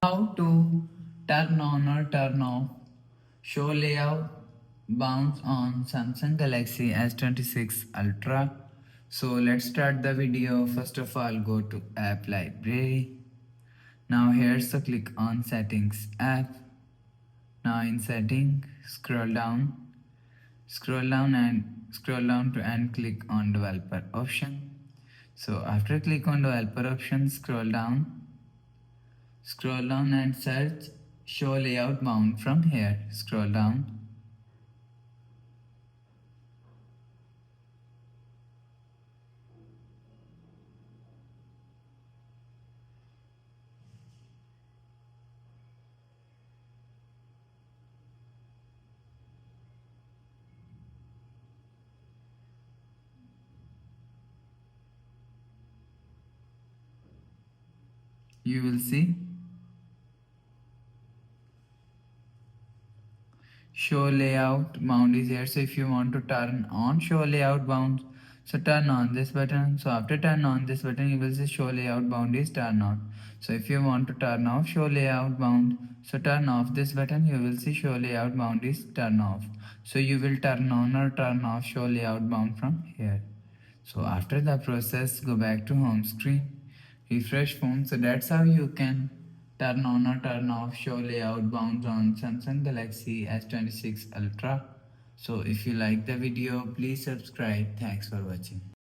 How to turn on or turn off show layout bounds on Samsung Galaxy S26 Ultra. So let's start the video. First of all, go to app library. Now here's the click on settings app. Now in setting, scroll down to and click on developer option. So after click on developer option, scroll down and search show layout bound from here. Scroll down. You will see show layout bound is here. So if you want to turn on show layout bound, so turn on this button. So after turn on this button, you will see show layout bound is turn on. So if you want to turn off show layout bound, so turn off this button, you will see show layout bound is turn off. So you will turn on or turn off show layout bound from here. So after the process, go back to home screen, refresh phone. So that's how you can turn on or turn off show layout bounds on Samsung Galaxy S26 Ultra. So if you like the video, please subscribe. Thanks for watching.